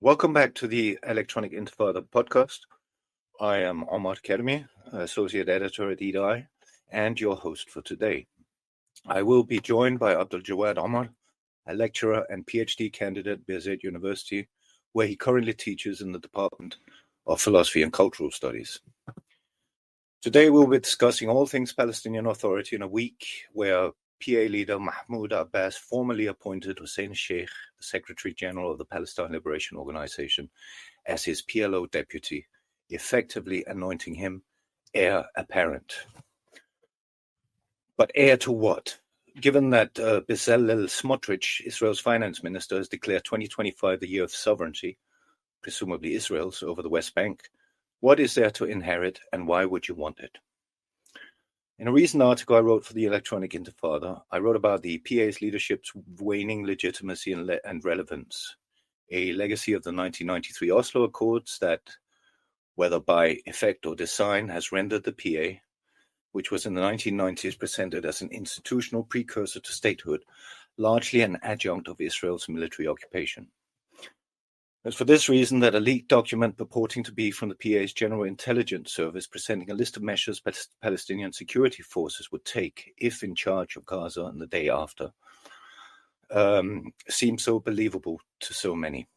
Welcome back to the Electronic Intifada podcast. I am 𝐓𝐡𝐞 𝐄𝐥𝐞𝐿, Associate Editor at 𝐓𝐡𝐞, and your host for today. I will be joined by Abdaljawad Omar, a lecturer and PhD candidate at 𝐓𝐡𝐞 University, where he currently teaches in the Department of Philosophy and Cultural Studies. Today we'll be discussing all things Palestinian Authority in a week where PA leader Mahmoud Abbas formally appointed Hussein Sheikh, the Secretary General of the Palestine Liberation Organization, as his PLO deputy, effectively anointing him heir apparent. But heir to what? Given that 𝐓𝐡𝐞 𝐄𝐥𝐿, Israel's finance minister, has declared 2025 the year of sovereignty, presumably Israel's, over the West Bank, what is there to inherit and why would you want it? In a recent article I wrote for the Electronic Intifada, I wrote about the PA's leadership's waning legitimacy and relevance, a legacy of the 1993 Oslo Accords that, whether by effect or design, has rendered the PA, which was in the 1990s presented as an institutional precursor to statehood, largely an adjunct of Israel's military occupation. It's for this reason that a leaked document purporting to be from the PA's General Intelligence Service presenting a list of measures Palestinian security forces would take if in charge of Gaza and the day after seems so believable to so many.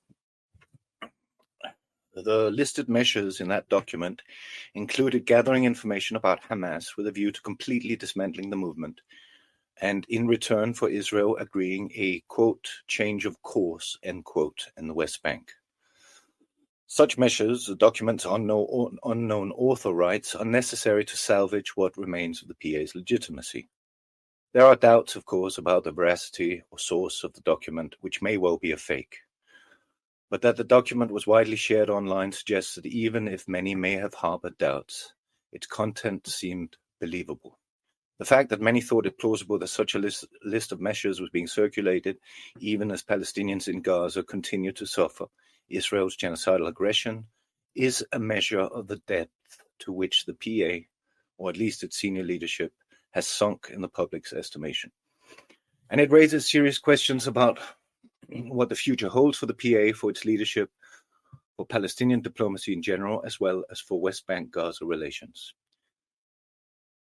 The listed measures in that document included gathering information about Hamas with a view to completely dismantling the movement, and in return for Israel agreeing a, quote, change of course, end quote, in the West Bank. Such measures, the document's unknown author writes, are necessary to salvage what remains of the PA's legitimacy. There are doubts, of course, about the veracity or source of the document, which may well be a fake. But that the document was widely shared online suggests that even if many may have harbored doubts, its content seemed believable. The fact that many thought it plausible that such a list of measures was being circulated, even as Palestinians in Gaza continue to suffer Israel's genocidal aggression, is a measure of the depth to which the PA, or at least its senior leadership, has sunk in the public's estimation. And it raises serious questions about what the future holds for the PA, for its leadership, for Palestinian diplomacy in general, as well as for West Bank-Gaza relations.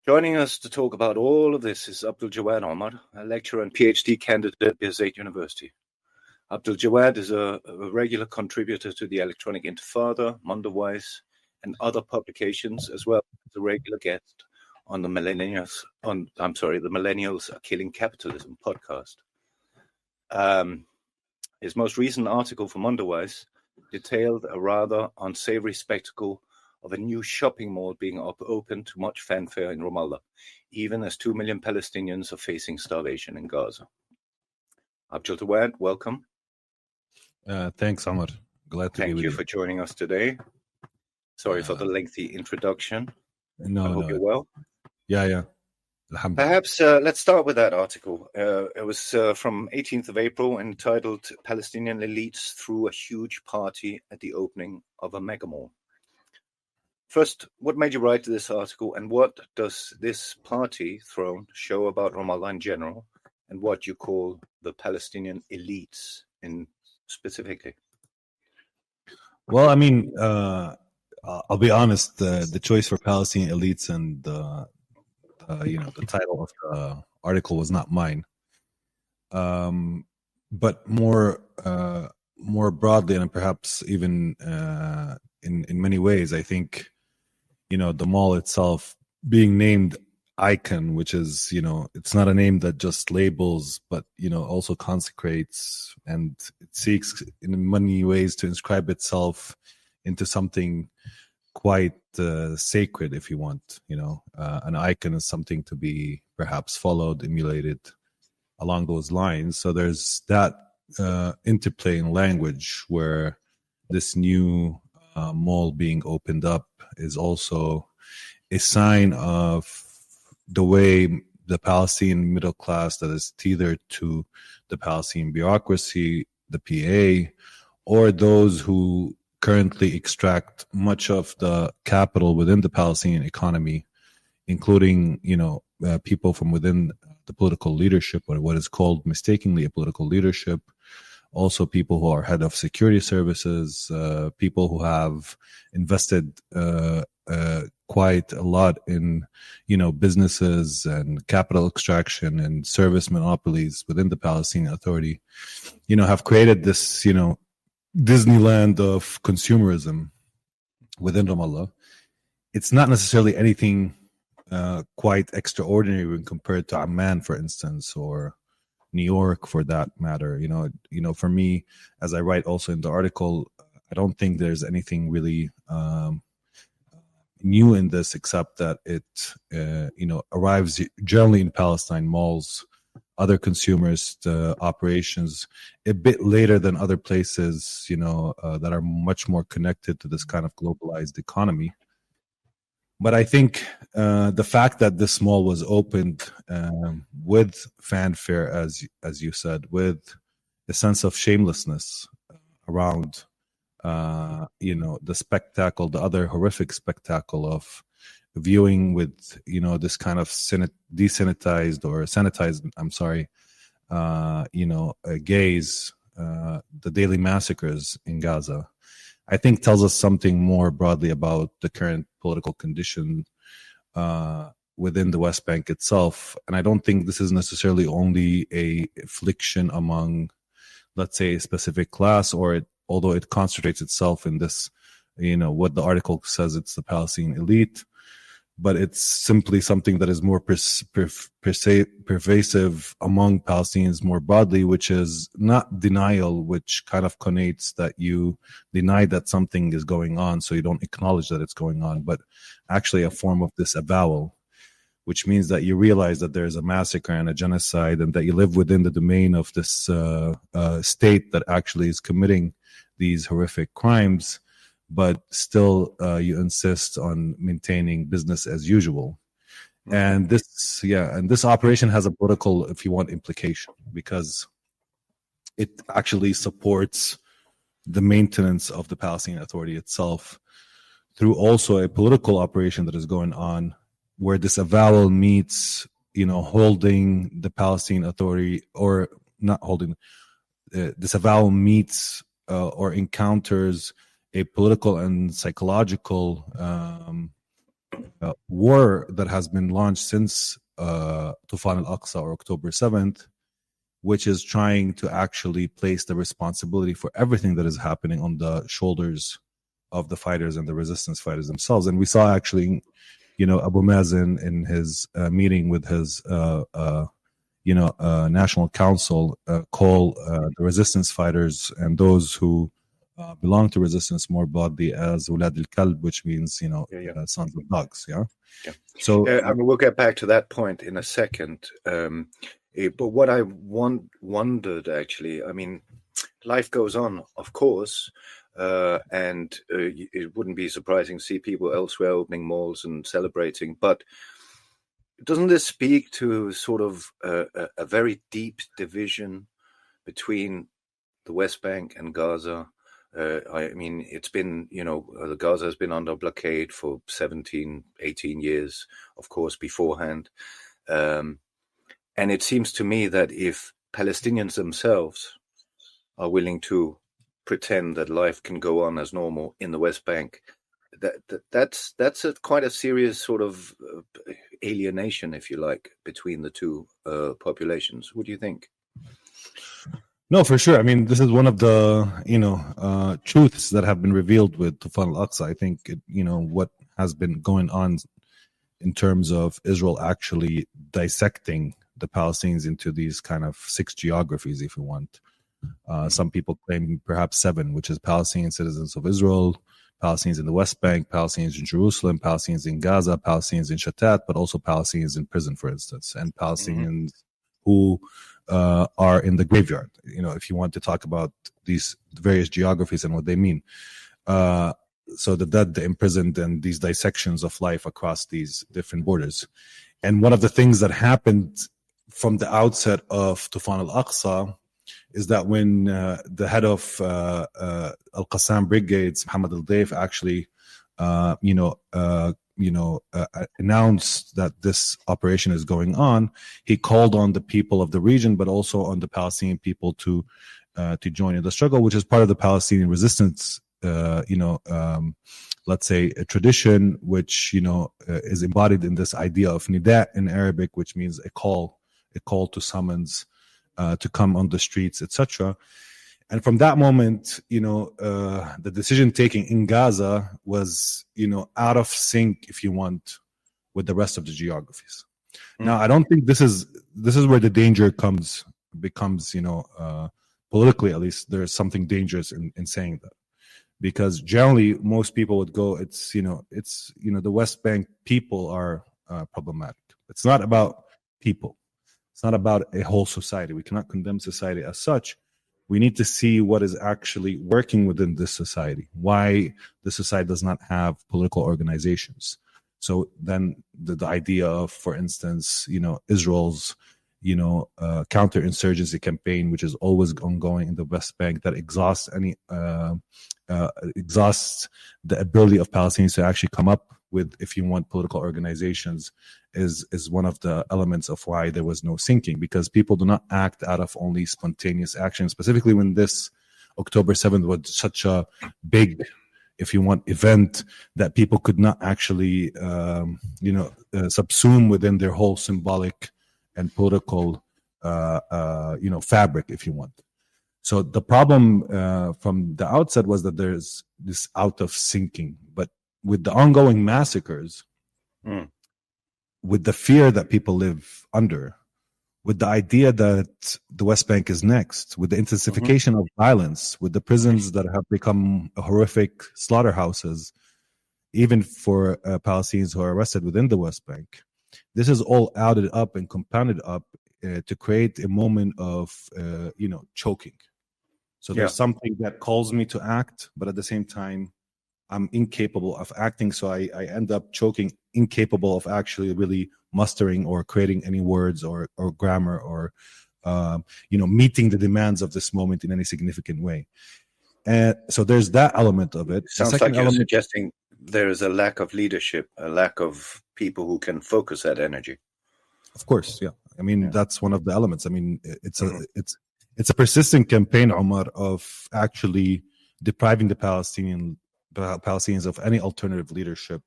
Joining us to talk about all of this is Abdaljawad Omar, a lecturer and PhD candidate at 𝐓𝐡𝐞 University. Abdaljawad is a regular contributor to the Electronic Intifada, Mondoweiss, and other publications, as well as a regular guest on the Millennials Are Killing Capitalism podcast. His most recent article for Mondoweiss detailed a rather unsavory spectacle of a new shopping mall being open to much fanfare in Ramallah, even as 2 million Palestinians are facing starvation in Gaza. Abdaljawad, welcome. Thanks, Omar. Glad to be with you. Thank you for joining us today. Sorry for the lengthy introduction. I hope you're well. Yeah. Perhaps let's start with that article. It was from 18th of April entitled Palestinian Elites Threw a Huge Party at the Opening of a Mega Mall. First, what made you write this article, and what does this party thrown show about Ramallah in general, and what you call the Palestinian elites in specifically? Well, I mean, I'll be honest. The choice for Palestinian elites and the title of the article was not mine. But more broadly, and perhaps even in many ways, I think the mall itself being named icon, which is it's not a name that just labels, but also consecrates, and it seeks in many ways to inscribe itself into something quite sacred, if you want. An icon is something to be perhaps followed, emulated along those lines. So there's that interplay in language where this new mall being opened up is also a sign of the way the Palestinian middle class that is tethered to the Palestinian bureaucracy, the PA, or those who currently extract much of the capital within the Palestinian economy, including, people from within the political leadership, or what is called mistakenly a political leadership, also people who are head of security services, people who have invested quite a lot in, businesses and capital extraction and service monopolies within the Palestinian Authority, have created this, Disneyland of consumerism within Ramallah. It's not necessarily anything quite extraordinary when compared to Amman, for instance, or New York, for that matter. For me, as I write also in the article, I don't think there's anything really new in this, except that it, arrives generally in Palestine malls, other consumers operations a bit later than other places, that are much more connected to this kind of globalized economy. But I think the fact that this mall was opened with fanfare, as you said, with a sense of shamelessness around, the spectacle, the other horrific spectacle of viewing with, this kind of desanitized or sanitized, gaze, the daily massacres in Gaza, I think tells us something more broadly about the current political condition within the West Bank itself. And I don't think this is necessarily only a affliction among, let's say, a specific class, although it concentrates itself in this, what the article says, it's the Palestinian elite, but it's simply something that is more pervasive among Palestinians more broadly, which is not denial, which kind of connotes that you deny that something is going on, so you don't acknowledge that it's going on, but actually a form of disavowal, which means that you realize that there's a massacre and a genocide, and that you live within the domain of this state that actually is committing these horrific crimes, but still you insist on maintaining business as usual. And this operation has a political, if you want, implication, because it actually supports the maintenance of the Palestinian Authority itself through also a political operation that is going on, where disavowal meets, holding the Palestinian Authority, or not holding, disavowal meets or encounters a political and psychological war that has been launched since Tufan al-Aqsa, or October 7th, which is trying to actually place the responsibility for everything that is happening on the shoulders of the fighters and the resistance fighters themselves. And we saw actually, Abu Mazen in his meeting with his, national council call the resistance fighters and those who belong to resistance more broadly as ولاد الكلب, which means, sons of dogs. Yeah. So we'll get back to that point in a second. But what I wondered, actually, life goes on, of course, and it wouldn't be surprising to see people elsewhere opening malls and celebrating. But doesn't this speak to sort of a very deep division between the West Bank and Gaza? It's been, Gaza has been under blockade for 17, 18 years, of course, beforehand. And it seems to me that if Palestinians themselves are willing to pretend that life can go on as normal in the West Bank, that's quite a serious sort of alienation, if you like, between the two populations. What do you think? No, for sure. This is one of the, truths that have been revealed with Tufan al-Aqsa. I think, what has been going on in terms of Israel actually dissecting the Palestinians into these kind of 6 geographies, if you want. Some people claim perhaps 7, which is Palestinian citizens of Israel, Palestinians in the West Bank, Palestinians in Jerusalem, Palestinians in Gaza, Palestinians in Shatat, but also Palestinians in prison, for instance, and Palestinians who are in the graveyard, if you want to talk about these various geographies and what they mean. So the dead, the imprisoned, and these dissections of life across these different borders. And one of the things that happened from the outset of Tufan al-Aqsa is that when the head of Al-Qassam Brigades, Muhammad al-Dayf, actually, announced that this operation is going on, he called on the people of the region, but also on the Palestinian people to to join in the struggle, which is part of the Palestinian resistance, let's say a tradition, which, is embodied in this idea of nida in Arabic, which means a call to summons, to come on the streets, etc. And from that moment, the decision taking in Gaza was, out of sync, if you want, with the rest of the geographies. Now, I don't think this is where the danger becomes, politically at least, there's something dangerous in saying that, because generally most people would go, the West Bank people are problematic. It's not about people. It's not about a whole society. We cannot condemn society as such. We need to see what is actually working within this society, why the society does not have political organizations. So then the idea of, for instance, Israel's, counterinsurgency campaign, which is always ongoing in the West Bank, that exhausts the ability of Palestinians to actually come up with, if you want, political organizations, is one of the elements of why there was no sinking, because people do not act out of only spontaneous action, specifically when this October 7th was such a big, if you want, event that people could not actually, subsume within their whole symbolic and political, fabric, if you want. So the problem from the outset was that there's this out of syncing. But with the ongoing massacres, with the fear that people live under, with the idea that the West Bank is next, with the intensification of violence, with the prisons that have become horrific slaughterhouses, even for Palestinians who are arrested within the West Bank, this is all added up and compounded up to create a moment of, choking. So there's something that calls me to act, but at the same time, I'm incapable of acting. So I end up choking, incapable of actually really mustering or creating any words or grammar or, meeting the demands of this moment in any significant way. And so there's that element of it. Sounds like you're suggesting there is a lack of leadership, a lack of people who can focus that energy. Of course, yeah. I mean, that's one of the elements. I mean, it's a persistent campaign, Omar, of actually depriving the Palestinians of any alternative leadership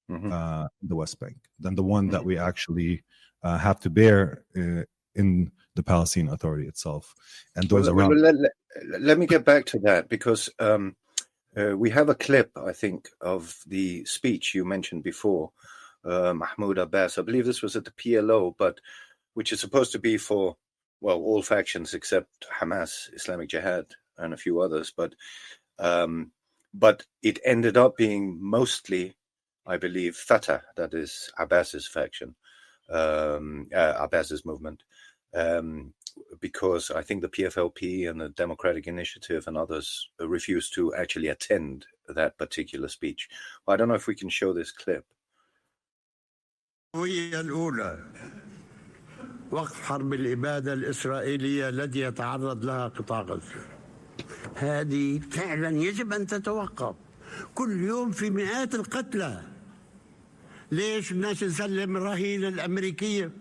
in the West Bank than the one that we actually have to bear in the Palestinian Authority itself and those around. Let me get back to that, because we have a clip, I think, of the speech you mentioned before, Mahmoud Abbas. I believe this was at the PLO, but which is supposed to be for, well, all factions except Hamas, Islamic Jihad, and a few others. But it ended up being mostly, I believe, Fatah, that is Abbas's faction, Abbas's movement, because I think the PFLP and the Democratic Initiative and others refused to actually attend that particular speech. Well, I don't know if we can show this clip. وقف حرب الإبادة الإسرائيلية التي يتعرض لها قطاع غزة. هذه فعلا يجب أن تتوقف. كل يوم في مئات القتلى. ليش الناس نسلم الرهين الأمريكية؟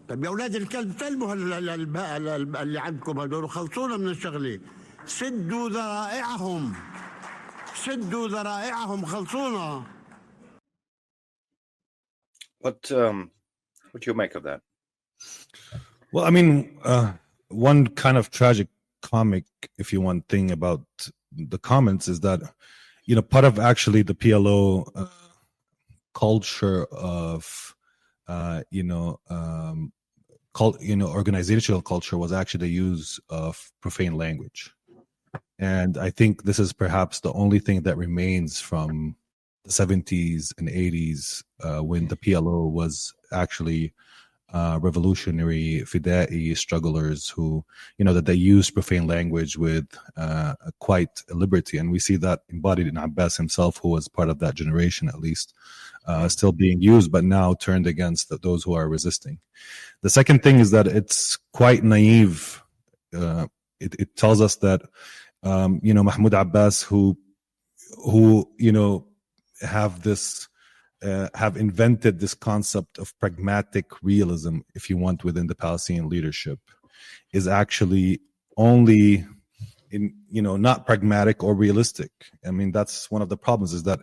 طيب يا أولاد الكلب سلموا اللي عندكم هذول، خلصونا من الشغلة. سدوا ذرائعهم خلصونا. What do you make of that? Well, I mean, one kind of tragic comic, if you want, thing about the comments is that, part of actually the PLO culture of, organizational culture was actually the use of profane language. And I think this is perhaps the only thing that remains from the 70s and 80s when the PLO was actually revolutionary Fida'i strugglers who, that they used profane language with quite a liberty. And we see that embodied in Abbas himself, who was part of that generation, at least, still being used, but now turned against those who are resisting. The second thing is that it's quite naive. It tells us that, Mahmoud Abbas, who have invented this concept of pragmatic realism, if you want, within the Palestinian leadership, is actually only not pragmatic or realistic. I mean, that's one of the problems, is that,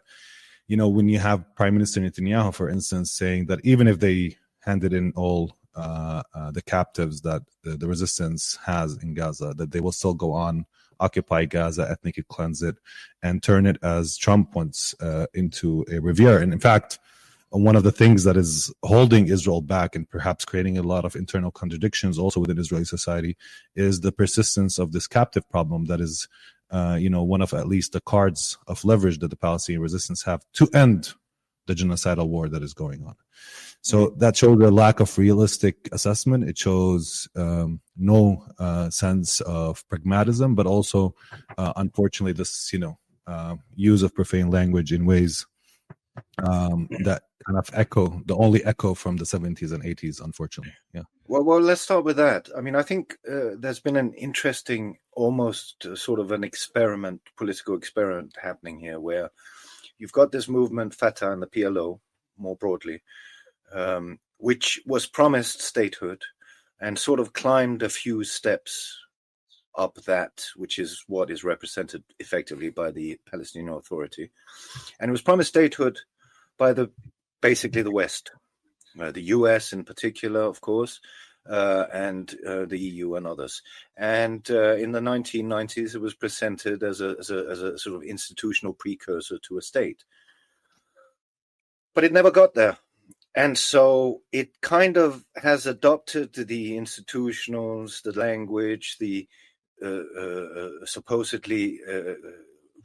when you have Prime Minister Netanyahu, for instance, saying that even if they handed in all the captives that the resistance has in Gaza, that they will still go on, occupy Gaza, ethnically cleanse it, and turn it, as Trump wants, into a Riviera. And in fact, one of the things that is holding Israel back and perhaps creating a lot of internal contradictions also within Israeli society is the persistence of this captive problem that is, one of at least the cards of leverage that the Palestinian resistance have to end the genocidal war that is going on. So that shows a lack of realistic assessment. It shows no sense of pragmatism, but also, unfortunately, this, use of profane language in ways that kind of echo from the 70s and 80s, unfortunately. Yeah. Well, let's start with that. I mean, I think there's been an interesting, almost sort of an political experiment happening here, where you've got this movement, Fatah and the PLO, more broadly, which was promised statehood and sort of climbed a few steps up that, which is what is represented effectively by the Palestinian Authority. And it was promised statehood by basically the West, the US in particular, of course, and the EU and others. And in the 1990s, it was presented as a sort of institutional precursor to a state. But it never got there. And so it kind of has adopted the institutionals, the language, the supposedly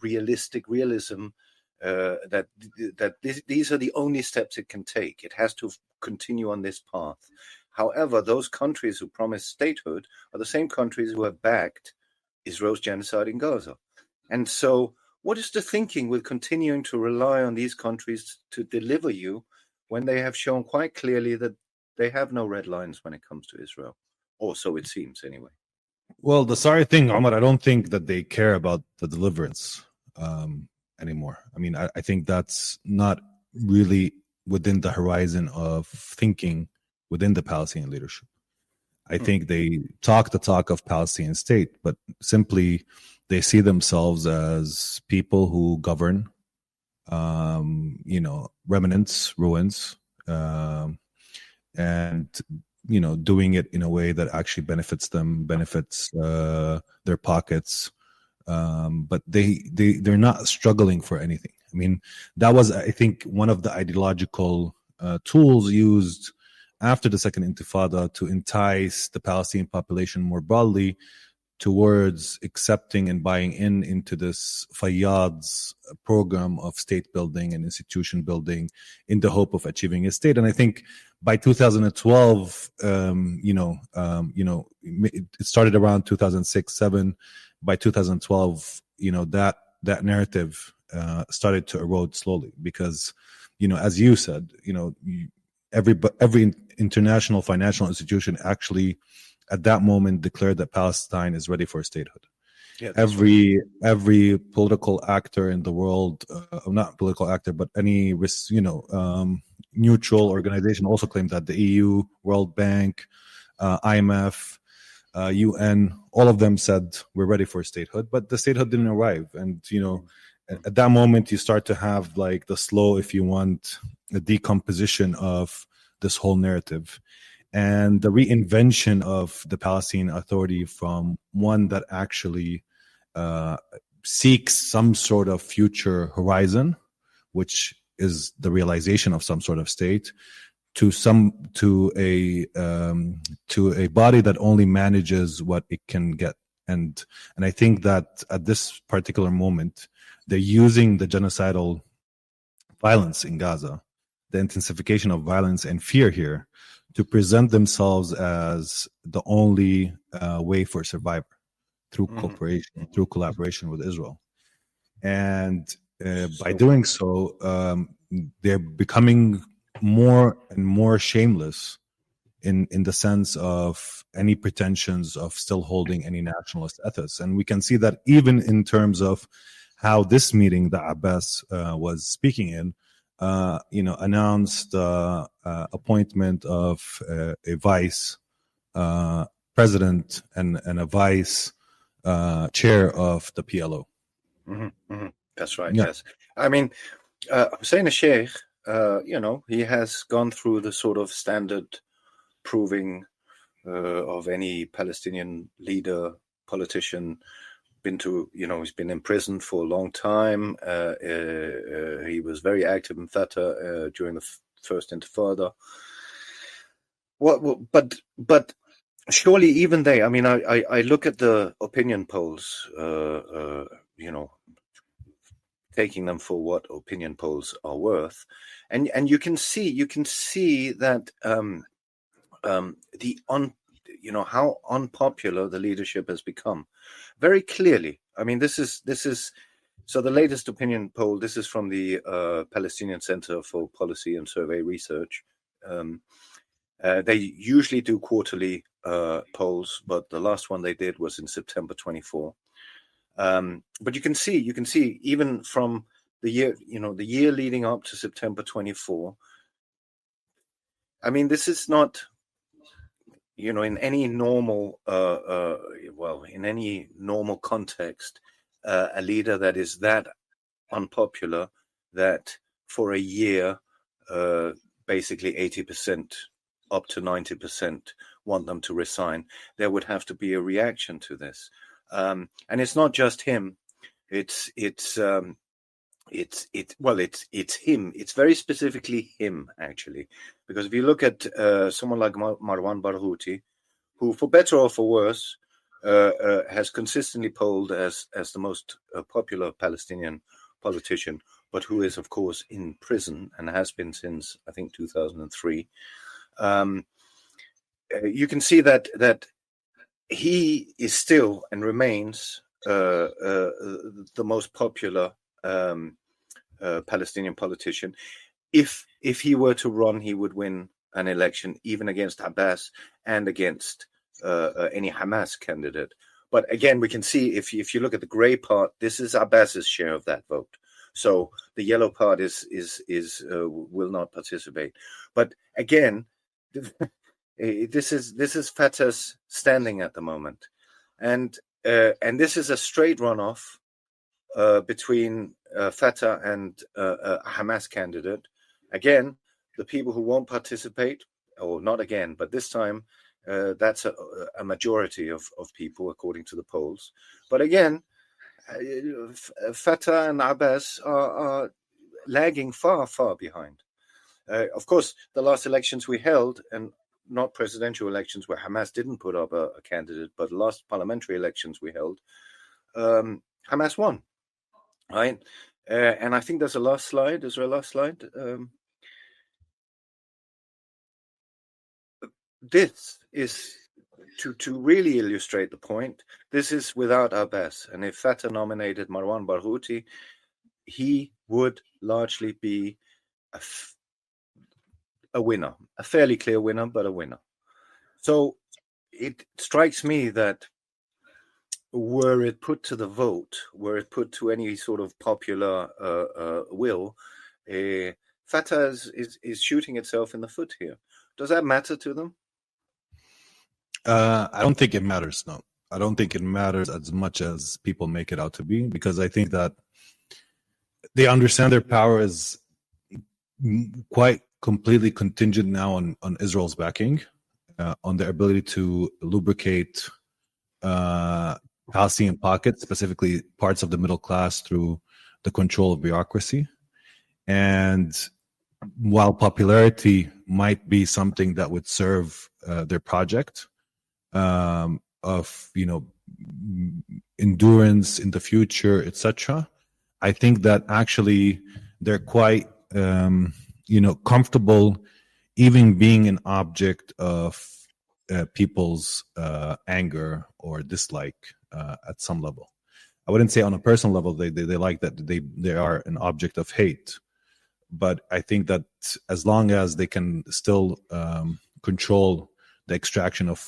realism, that these are the only steps it can take. It has to continue on this path. However, those countries who promised statehood are the same countries who have backed Israel's genocide in Gaza. And so what is the thinking with continuing to rely on these countries to deliver you when they have shown quite clearly that they have no red lines when it comes to Israel? Or so it seems, anyway. Well, the sorry thing, Omar, I don't think that they care about the deliverance anymore. I mean, I think that's not really within the horizon of thinking within the Palestinian leadership. I think they talk the talk of Palestinian state, but simply they see themselves as people who govern, remnants, ruins, and doing it in a way that actually benefits them, benefits their pockets. But they're not struggling for anything. I mean, that was, I think, one of the ideological tools used after the Second Intifada to entice the Palestinian population more broadly towards accepting and buying into this Fayyad's program of state building and institution building in the hope of achieving a state. And I think by 2012, it started around 2006-07. By 2012, that narrative started to erode slowly because, as you said, every international financial institution actually at that moment declared that Palestine is ready for statehood. Yeah, every political actor in the world, not political actor, but any neutral organization also claimed that. The EU, World Bank, IMF, UN, all of them said we're ready for statehood, but the statehood didn't arrive. And at that moment you start to have like the slow, if you want, the decomposition of this whole narrative and the reinvention of the Palestinian Authority from one that actually seeks some sort of future horizon, which is the realization of some sort of state, to a body that only manages what it can get. And I think that at this particular moment, they're using the genocidal violence in Gaza, the intensification of violence and fear here, to present themselves as the only way for survival through cooperation, through collaboration with Israel. And by doing so, they're becoming more and more shameless in the sense of any pretensions of still holding any nationalist ethics. And we can see that even in terms of how this meeting that Abbas was speaking in, announced appointment of a vice president and a vice chair of the PLO. That's right. Yeah. Yes, I mean, Hussein al-Sheikh, he has gone through the sort of standard proving of any Palestinian leader, politician. He's been in prison for a long time. He was very active in Fatah during the first Intifada. But surely even they, I mean, I look at the opinion polls, taking them for what opinion polls are worth, and you can see that how unpopular the leadership has become very clearly. I mean, this is so the latest opinion poll. This is from the Palestinian Center for Policy and Survey Research. They usually do quarterly polls, but the last one they did was in September 24. But you can see even from the year leading up to September 24. I mean, this is not, in any normal, in any normal context, a leader that is that unpopular that for a year, basically 80%, up to 90% want them to resign. There would have to be a reaction to this, and it's not just him. It's him. It's very specifically him, actually, because if you look at someone like Marwan Barghouti, who, for better or for worse, has consistently polled as the most popular Palestinian politician, but who is, of course, in prison and has been since, I think, 2003. You can see that he is still and remains the most popular Palestinian politician. If he were to run, he would win an election, even against Abbas and against any Hamas candidate. But again, we can see if you look at the gray part, this is Abbas's share of that vote. So the yellow part is will not participate. But again, this is Fatah's standing at the moment, and this is a straight runoff between Fatah and a Hamas candidate. Again, the people who won't participate, or not again, but this time, that's a majority of people, according to the polls. But again, Fatah and Abbas are lagging far, far behind. Of course, the last elections we held, and not presidential elections where Hamas didn't put up a candidate, but last parliamentary elections we held, Hamas won, right? And I think there's a last slide. Is there a last slide? This is to really illustrate the point. This is without Abbas, and if Fatah nominated Marwan Barghouti, he would largely be a winner, a fairly clear winner, but a winner. So it strikes me that were it put to the vote, were it put to any sort of popular will, Fatah is shooting itself in the foot here. Does that matter to them? I don't think it matters, no. I don't think it matters as much as people make it out to be, because I think that they understand their power is quite completely contingent now on Israel's backing, on their ability to lubricate Palestinian pockets, specifically parts of the middle class, through the control of bureaucracy. And while popularity might be something that would serve their project of endurance in the future, etc., I think that actually they're quite comfortable even being an object of people's anger or dislike at some level. I wouldn't say on a personal level they like that they are an object of hate, but I think that as long as they can still control the extraction of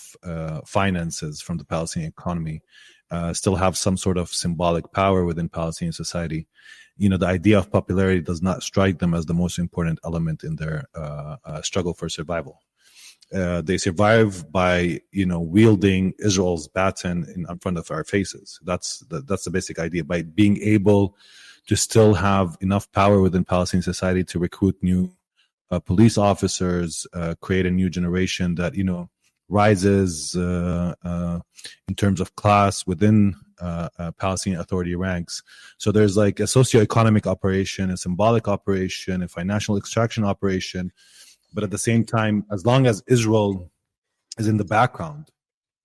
finances from the Palestinian economy, still have some sort of symbolic power within Palestinian society, the idea of popularity does not strike them as the most important element in their struggle for survival. They survive by, wielding Israel's baton in front of our faces. That's the basic idea. By being able to still have enough power within Palestinian society to recruit new police officers, create a new generation that, rises in terms of class within Palestinian Authority ranks. So there's like a socioeconomic operation, a symbolic operation, a financial extraction operation. But at the same time, as long as Israel is in the background,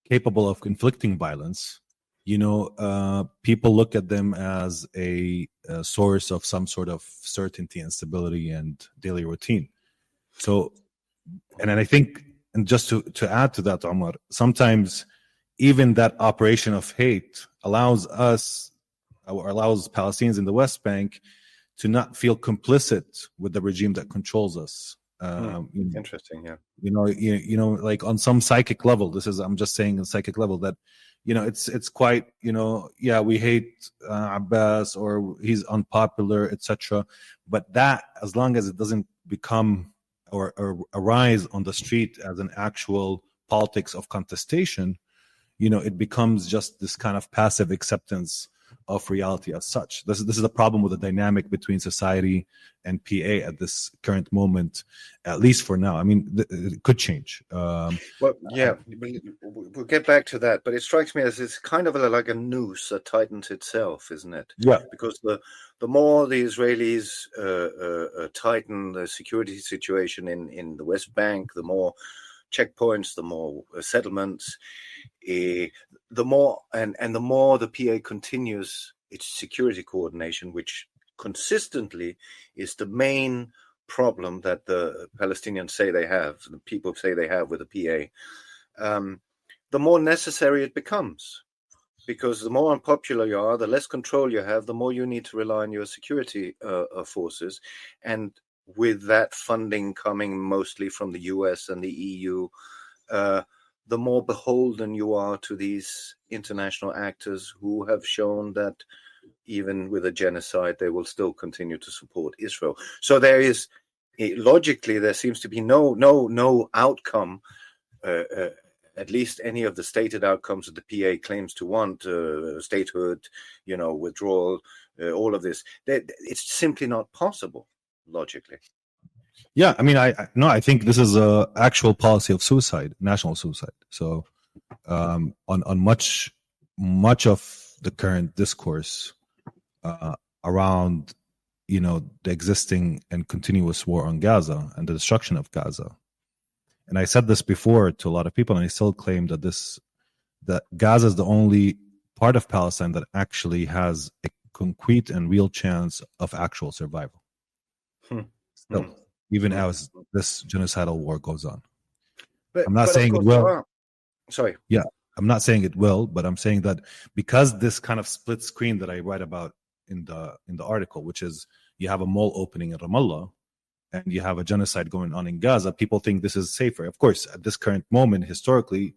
capable of inflicting violence, people look at them as a source of some sort of certainty and stability and daily routine. So, and I think, and just to add to that, Omar, sometimes even that operation of hate allows us, or allows Palestinians in the West Bank to not feel complicit with the regime that controls us. Interesting, yeah. Like on some psychic level, I'm just saying on psychic level that, it's quite, we hate Abbas, or he's unpopular, etc. But that, as long as it doesn't become or arise on the street as an actual politics of contestation, it becomes just this kind of passive acceptance of reality as such. This is the problem with the dynamic between society and PA at this current moment, at least for now. I mean, it could change. Well, yeah, we'll get back to that, but it strikes me as it's kind of like a noose that tightens itself, isn't it? Yeah. Because the more the Israelis tighten the security situation in the West Bank, the more checkpoints, the more settlements, the more and the more the PA continues its security coordination, which consistently is the main problem that the Palestinians say they have, the people say they have with the PA, the more necessary it becomes. Because the more unpopular you are, the less control you have, the more you need to rely on your security forces. And with that funding coming mostly from the US and the EU, the more beholden you are to these international actors who have shown that even with a genocide, they will still continue to support Israel. So there is, logically, there seems to be no outcome, at least any of the stated outcomes that the PA claims to want, statehood, withdrawal, all of this. It's simply not possible, logically. Yeah, I mean, I think this is a actual policy of suicide, national suicide. So, on much of the current discourse around, the existing and continuous war on Gaza and the destruction of Gaza, and I said this before to a lot of people, and I still claim that Gaza is the only part of Palestine that actually has a concrete and real chance of actual survival. Still. Even as this genocidal war goes on. I'm not saying it will. Sorry. Yeah, I'm not saying it will, but I'm saying that because this kind of split screen that I write about in the article, which is you have a mall opening in Ramallah and you have a genocide going on in Gaza, people think this is safer. Of course, at this current moment, historically,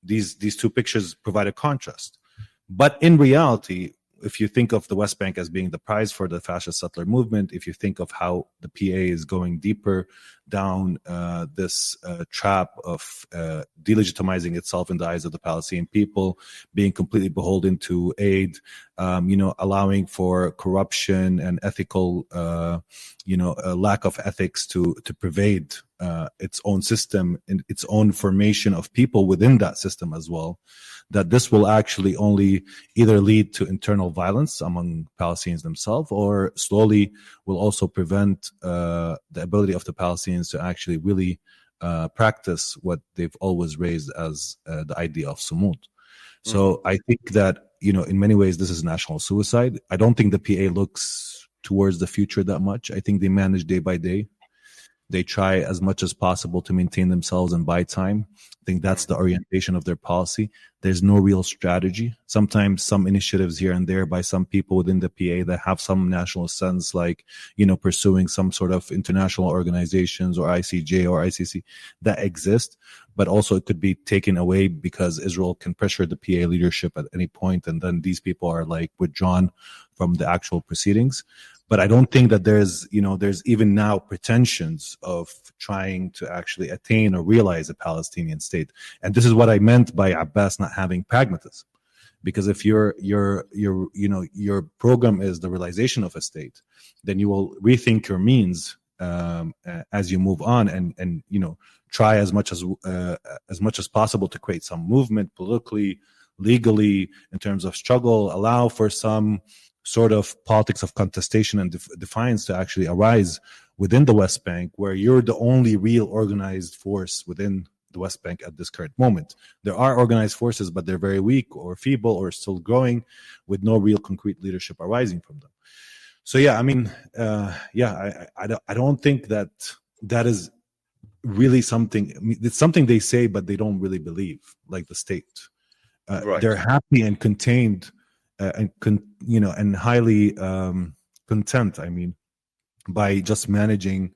these two pictures provide a contrast. But in reality, if you think of the West Bank as being the prize for the fascist settler movement, if you think of how the PA is going deeper down this trap of delegitimizing itself in the eyes of the Palestinian people, being completely beholden to aid, allowing for corruption and ethical, a lack of ethics to pervade its own system and its own formation of people within that system as well, that this will actually only either lead to internal violence among Palestinians themselves or slowly will also prevent the ability of the Palestinians to actually really practice what they've always raised as the idea of sumud. So I think that, in many ways, this is national suicide. I don't think the PA looks towards the future that much. I think they manage day by day. They try as much as possible to maintain themselves and buy time. I think that's the orientation of their policy. There's no real strategy. Sometimes some initiatives here and there by some people within the PA that have some national sense, like, pursuing some sort of international organizations or ICJ or ICC that exist, but also it could be taken away because Israel can pressure the PA leadership at any point, and then these people are like withdrawn from the actual proceedings. But I don't think that there's even now pretensions of trying to actually attain or realize a Palestinian state. And this is what I meant by Abbas not having pragmatism. Because if your program is the realization of a state, then you will rethink your means as you move on, and try as much as possible to create some movement politically, legally, in terms of struggle, allow for some sort of politics of contestation and defiance to actually arise within the West Bank, where you're the only real organized force within the West Bank at this current moment. There are organized forces, but they're very weak or feeble or still growing, with no real concrete leadership arising from them. So yeah, I mean, I don't think that is really something. I mean, it's something they say, but they don't really believe, like the state. Right. They're happy and contained, and highly content. I mean, by just managing,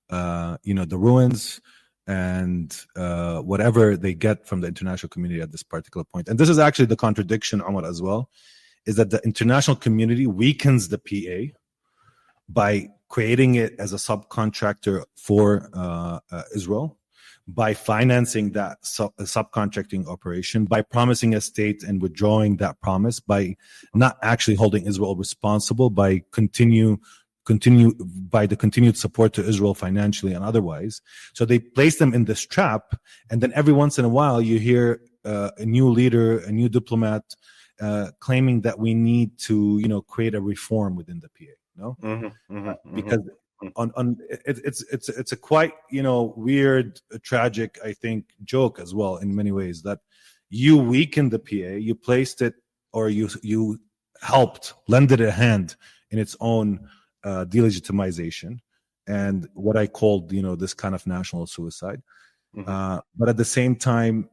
the ruins and whatever they get from the international community at this particular point. And this is actually the contradiction, Omar, as well, is that the international community weakens the PA by creating it as a subcontractor for Israel, by financing that subcontracting operation, by promising a state and withdrawing that promise, by not actually holding Israel responsible, by the continued support to Israel financially and otherwise. So they place them in this trap, and then every once in a while you hear a new leader, a new diplomat claiming that we need to, create a reform within the PA. No, because it's a quite weird, tragic, I think, joke as well in many ways, that you weakened the PA, you placed it, or you helped, lended a hand in its own delegitimization and what I called this kind of national suicide. But at the same time,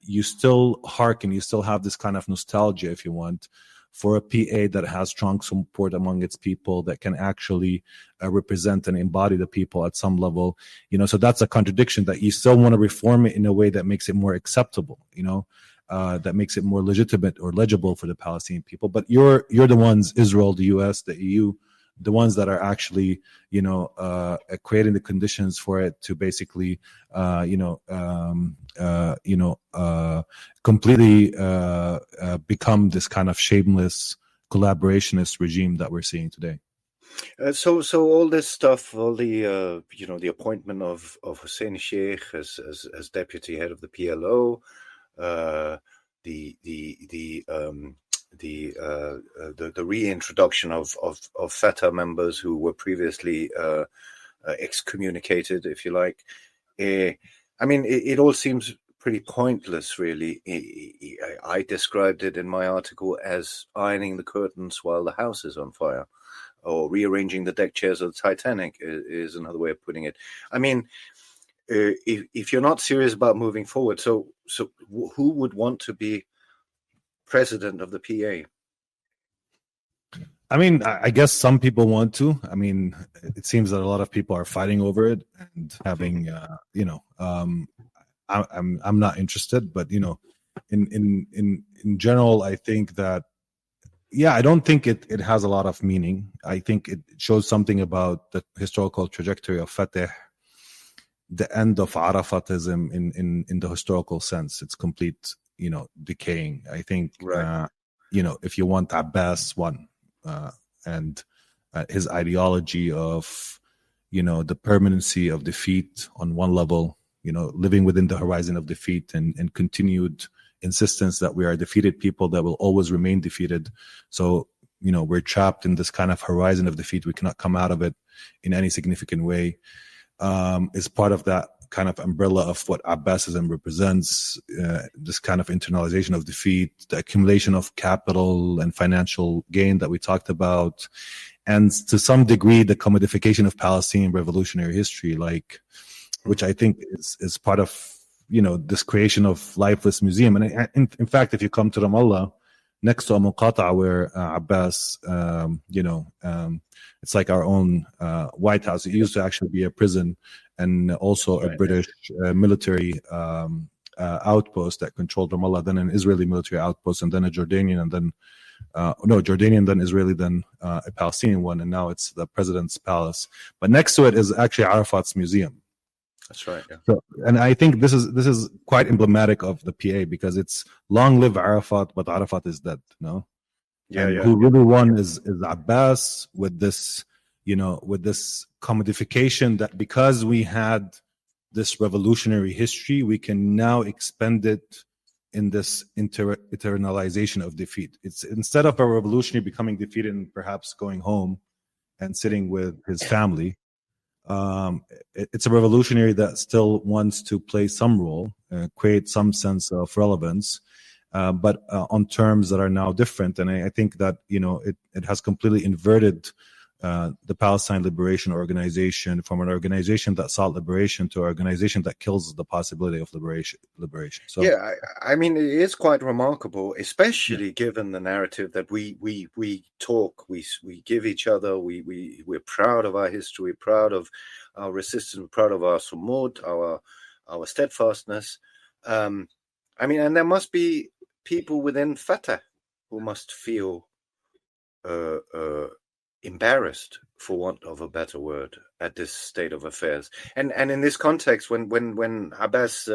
you still have this kind of nostalgia, if you want, for a PA that has strong support among its people, that can actually represent and embody the people at some level. So that's a contradiction, that you still want to reform it in a way that makes it more acceptable, that makes it more legitimate or legible for the Palestinian people. But you're the ones, Israel, the US, the EU, the ones that are actually, creating the conditions for it to basically, completely become this kind of shameless collaborationist regime that we're seeing today. So all this stuff, all the the appointment of Hussein Sheikh as deputy head of the PLO, the reintroduction of Fatah members who were previously excommunicated, if you like. I mean, it all seems pretty pointless, really. I described it in my article as ironing the curtains while the house is on fire, or rearranging the deck chairs of the Titanic is another way of putting it. I mean, if you're not serious about moving forward, so who would want to be president of the PA? I mean, I guess some people want to. I mean, it seems that a lot of people are fighting over it and having, I'm not interested, but in general, I think that, I don't think it has a lot of meaning. I think it shows something about the historical trajectory of Fatah, the end of Arafatism in the historical sense. It's complete, decaying. I think, right. If you want Abbas won, and his ideology of, the permanency of defeat on one level, living within the horizon of defeat, and continued insistence that we are defeated people that will always remain defeated. So, we're trapped in this kind of horizon of defeat. We cannot come out of it in any significant way. Is part of that kind of umbrella of what Abbasism represents, this kind of internalization of defeat, the accumulation of capital and financial gain that we talked about, and to some degree, the commodification of Palestinian revolutionary history, which I think is part of, this creation of lifeless museum. And in fact, if you come to Ramallah, next to Muqata'a, where Abbas, it's like our own White House. It used to actually be a prison, and also a British military outpost that controlled Ramallah, then an Israeli military outpost, and then a Jordanian, and then Jordanian, then Israeli, then a Palestinian one, and now it's the president's palace. But next to it is actually Arafat's museum. That's right. Yeah. So, and I think this is quite emblematic of the PA, because it's long live Arafat, but Arafat is dead. No. Yeah, and yeah. who really won is Abbas, with this, with this commodification that because we had this revolutionary history, we can now expend it in this eternalization of defeat. It's instead of a revolutionary becoming defeated and perhaps going home and sitting with his family, it's a revolutionary that still wants to play some role, create some sense of relevance, but on terms that are now different. And I think that it has completely inverted the Palestine Liberation Organization from an organization that sought liberation to an organization that kills the possibility of liberation. So yeah, I mean, it is quite remarkable, especially given the narrative that we talk, we give each other, we're proud of our history, we're proud of our resistance, we're proud of our sumud, our steadfastness. I mean, and there must be people within Fatah who must feel embarrassed, for want of a better word, at this state of affairs. And in this context, when Abbas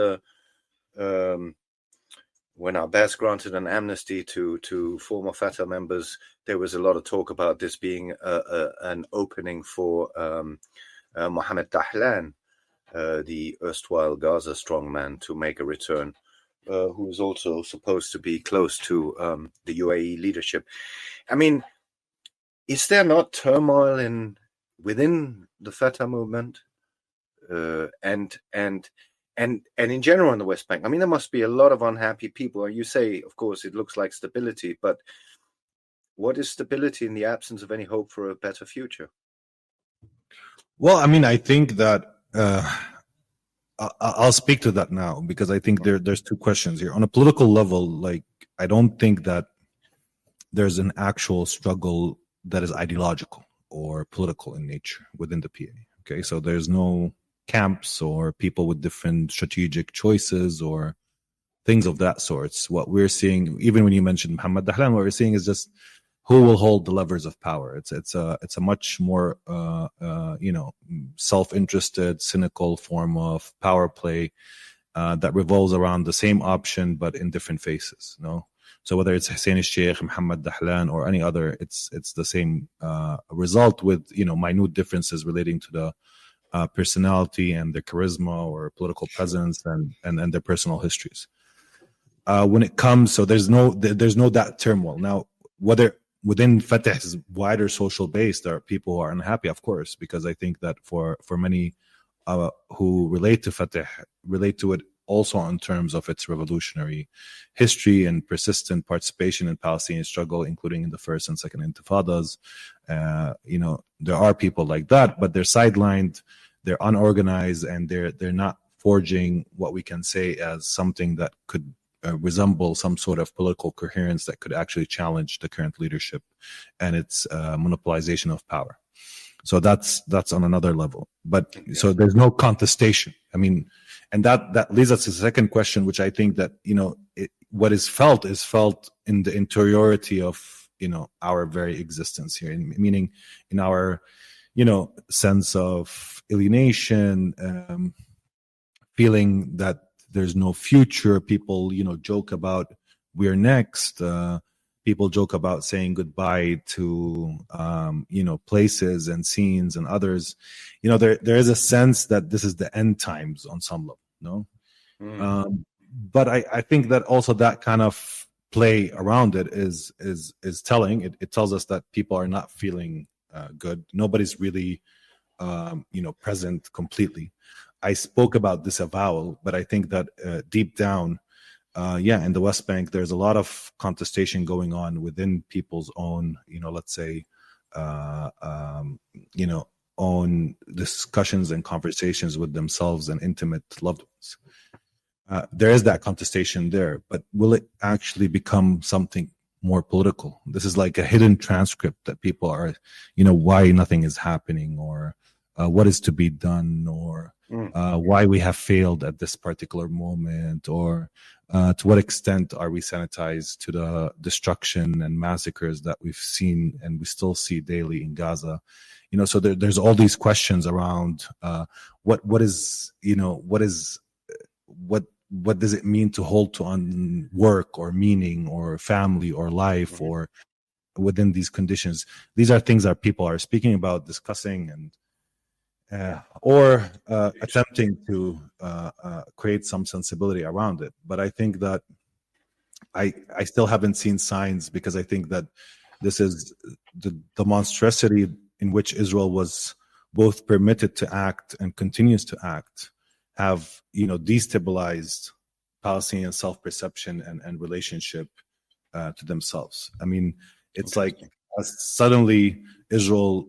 granted an amnesty to former Fatah members, there was a lot of talk about this being an opening for Mohammed Dahlan, the erstwhile Gaza strongman, to make a return, who was also supposed to be close to the UAE leadership. I mean, is there not turmoil within the Fatah movement, and in general in the West Bank? I mean, there must be a lot of unhappy people. You say, of course, it looks like stability, but what is stability in the absence of any hope for a better future? Well, I mean, I think that I'll speak to that now, because I think there's two questions here. On a political level, like, I don't think that there's an actual struggle that is ideological or political in nature within the PA. Okay, so there's no camps or people with different strategic choices or things of that sort. What we're seeing, even when you mentioned Mohammed Dahlan, what we're seeing is just who will hold the levers of power. It's a much more self-interested, cynical form of power play that revolves around the same option but in different faces. No. So whether it's Hussein al-Sheikh, Mohammed Dahlan, or any other, it's the same result, with minute differences relating to the personality and their charisma or political presence and their personal histories. When it comes, so there's no that turmoil. Now, whether within Fatah's wider social base there are people who are unhappy, of course, because I think that for many who relate to Fatah, relate to it also in terms of its revolutionary history and persistent participation in Palestinian struggle, including in the first and second intifadas. There are people like that, but they're sidelined, they're unorganized, and they're not forging what we can say as something that could resemble some sort of political coherence that could actually challenge the current leadership and its monopolization of power. So that's on another level. But so there's no contestation. I mean, and that leads us to the second question, which I think that what is felt in the interiority of our very existence here, meaning in our sense of alienation, feeling that there's no future. People joke about we're next. People joke about saying goodbye to places and scenes and others. There is a sense that this is the end times on some level. No, but I think that also that kind of play around it is telling. It tells us that people are not feeling good. Nobody's really present completely. I spoke about disavowal, but I think that deep down, in the West Bank, there's a lot of contestation going on within people's own, let's say, own discussions and conversations with themselves and intimate loved ones. There is that contestation there, but will it actually become something more political? This is like a hidden transcript that people are, why nothing is happening, or what is to be done, or why we have failed at this particular moment, or To what extent are we sanitized to the destruction and massacres that we've seen and we still see daily in Gaza? So there's all these questions around what does it mean to hold to on work or meaning or family or life or within these conditions. These are things that people are speaking about, discussing, and or attempting to create some sensibility around it. But I think that I still haven't seen signs, because I think that this is the monstrosity in which Israel was both permitted to act and continues to act, have destabilized Palestinian self-perception and relationship to themselves. I mean, it's like suddenly Israel,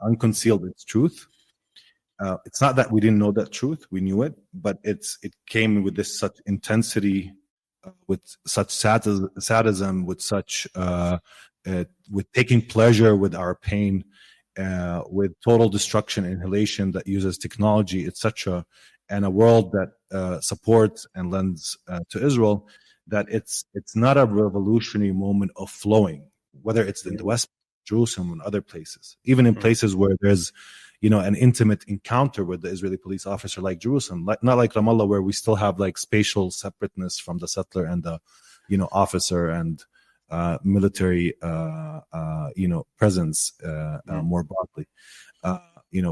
unconcealed its truth. It's not that we didn't know that truth; we knew it, but it came with this such intensity, with such sadism, with such with taking pleasure with our pain, with total destruction, annihilation that uses technology, etc., and a world that supports and lends to Israel. That it's not a revolutionary moment of flowing, whether it's in the West, Jerusalem, and other places, even in places where there's an intimate encounter with the Israeli police officer, like Jerusalem, not like Ramallah, where we still have like spatial separateness from the settler and the officer and military presence more broadly.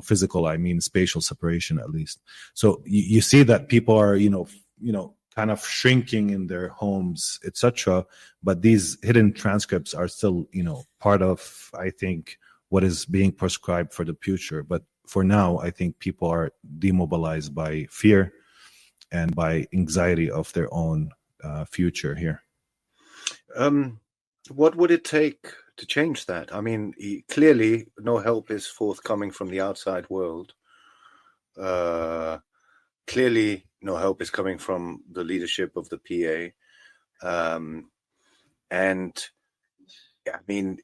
Physical, I mean spatial separation at least. So you see that people are kind of shrinking in their homes, etc. But these hidden transcripts are still, part of, I think, what is being prescribed for the future. But for now, I think people are demobilized by fear and by anxiety of their own future here. What would it take to change that? I mean, clearly no help is forthcoming from the outside world. Clearly no help is coming from the leadership of the PA. And I mean,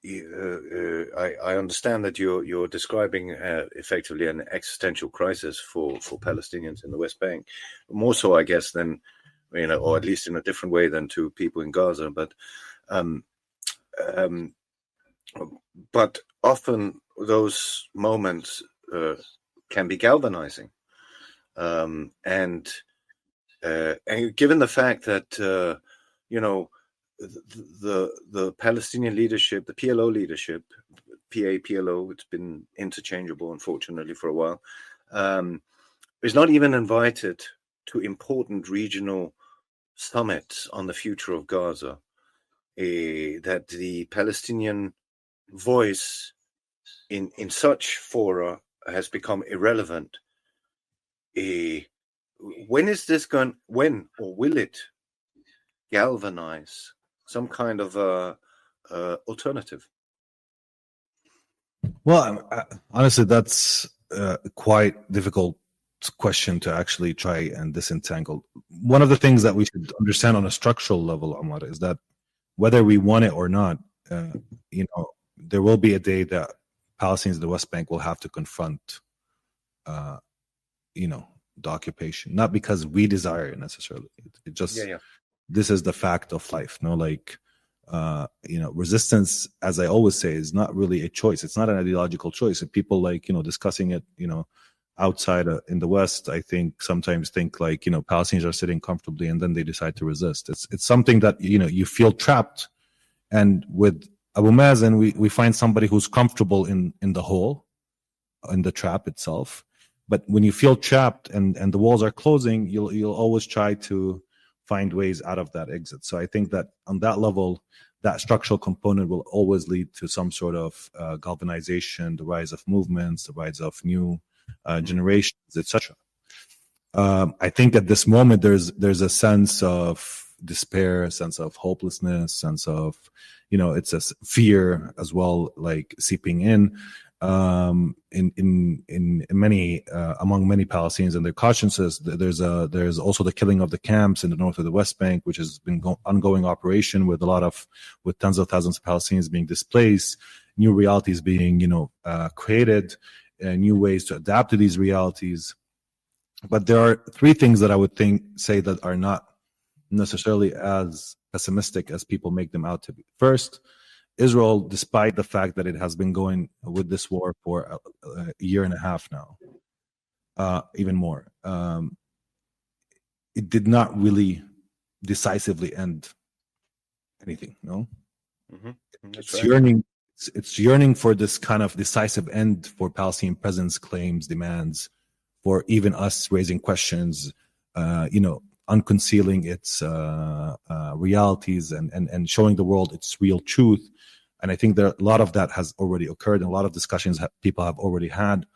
I understand that you're describing effectively an existential crisis for Palestinians in the West Bank, more so, I guess, than, or at least in a different way than to people in Gaza. But often those moments can be galvanizing. And given the fact that, the Palestinian leadership, the PLO leadership, PLO, it's been interchangeable, unfortunately, for a while, is not even invited to important regional summits on the future of Gaza, that the Palestinian voice in such fora has become irrelevant. When is this going? When or will it galvanize some kind of alternative? Well, honestly, that's quite difficult question to actually try and disentangle. One of the things that we should understand on a structural level, Omar, is that whether we want it or not, there will be a day that Palestinians in the West Bank will have to confront, the occupation, not because we desire it necessarily. It just, this is the fact of life. Resistance, as I always say, is not really a choice. It's not an ideological choice. And people discussing it, outside in the West, I think sometimes think Palestinians are sitting comfortably and then they decide to resist. It's something that, you feel trapped. And with Abu Mazen, we find somebody who's comfortable in the hole, in the trap itself. But when you feel trapped and the walls are closing, you'll always try to find ways out of that exit. So I think that on that level, that structural component will always lead to some sort of galvanization, the rise of movements, the rise of new generations, etc. I think at this moment there's a sense of despair, a sense of hopelessness, sense of it's a fear as well, seeping in many among many Palestinians and their consciences. There's also the killing of the camps in the north of the West Bank, which has been ongoing operation with tens of thousands of Palestinians being displaced, new realities being created, new ways to adapt to these realities. But there are three things that I would say that are not necessarily as pessimistic as people make them out to be. First, Israel, despite the fact that it has been going with this war for a year and a half now, even more, it did not really decisively end anything. No, it's yearning. It's yearning for this kind of decisive end for Palestinian presence, claims, demands, for even us raising questions, unconcealing its realities and showing the world its real truth. And I think that a lot of that has already occurred, and a lot of discussions people have already had,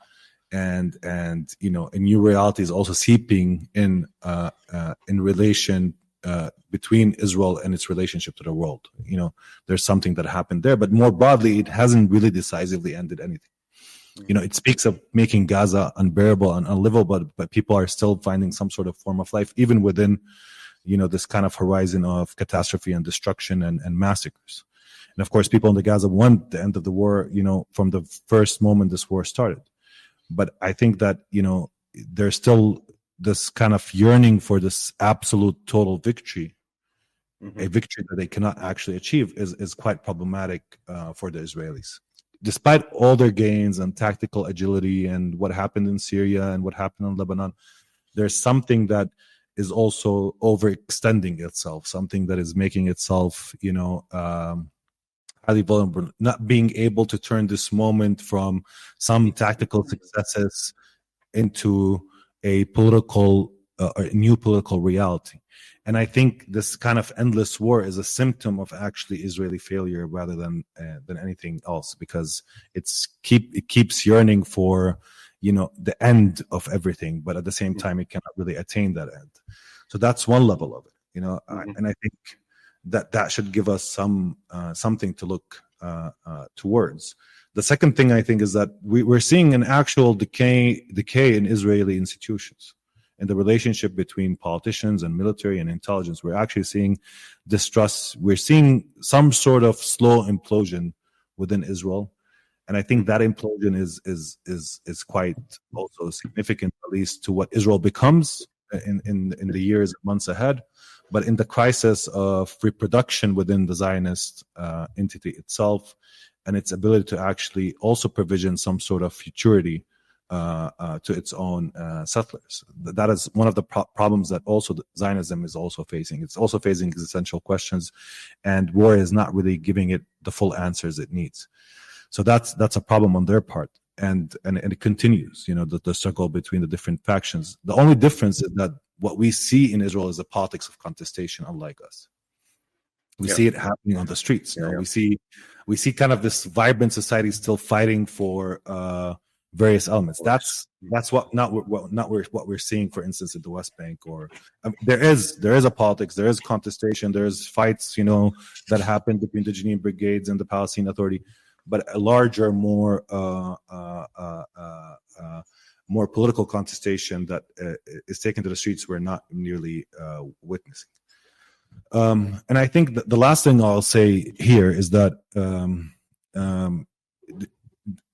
and a new reality is also seeping in relation between Israel and its relationship to the world. There's something that happened there, but more broadly, it hasn't really decisively ended anything. It speaks of making Gaza unbearable and unlivable, but people are still finding some sort of form of life, even within, this kind of horizon of catastrophe and destruction and massacres. And of course, people in the Gaza want the end of the war, from the first moment this war started. But I think that, there's still this kind of yearning for this absolute total victory, a victory that they cannot actually achieve is quite problematic for the Israelis. Despite all their gains and tactical agility and what happened in Syria and what happened in Lebanon, there's something that is also overextending itself, something that is making itself, highly vulnerable, not being able to turn this moment from some tactical successes into a political, a new political reality. And I think this kind of endless war is a symptom of actually Israeli failure rather than anything else, because it keeps yearning for, the end of everything, but at the same time, it cannot really attain that end. So that's one level of it, and I think that should give us something to look towards. The second thing I think is that we're seeing an actual decay in Israeli institutions. In the relationship between politicians and military and intelligence, we're actually seeing distrust. We're seeing some sort of slow implosion within Israel, and I think that implosion is quite also significant, at least to what Israel becomes in the years, months ahead. But in the crisis of reproduction within the Zionist entity itself, and its ability to actually also provision some sort of futurity to its own settlers. That is one of the problems that also Zionism is also facing. It's also facing existential questions, and war is not really giving it the full answers it needs. So that's a problem on their part, and it continues. The struggle between the different factions. The only difference is that what we see in Israel is a politics of contestation, unlike us. We see it happening on the streets. We see kind of this vibrant society still fighting for various elements. That's what we're seeing, for instance, in the West Bank. Or there is a politics, there is contestation, there's fights, that happen between the Jenin brigades and the Palestinian Authority, but a larger, more political contestation that is taken to the streets we're not nearly witnessing. And I think that the last thing I'll say here is that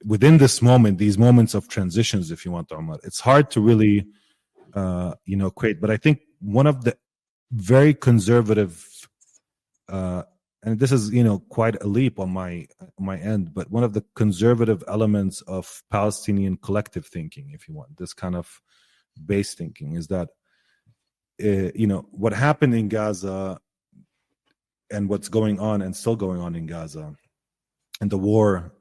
within this moment, these moments of transitions, if you want, Omar, it's hard to really, create. But I think one of the very conservative, and this is, quite a leap on my end, but one of the conservative elements of Palestinian collective thinking, if you want, this kind of base thinking, is that, what happened in Gaza and what's going on and still going on in Gaza, and the war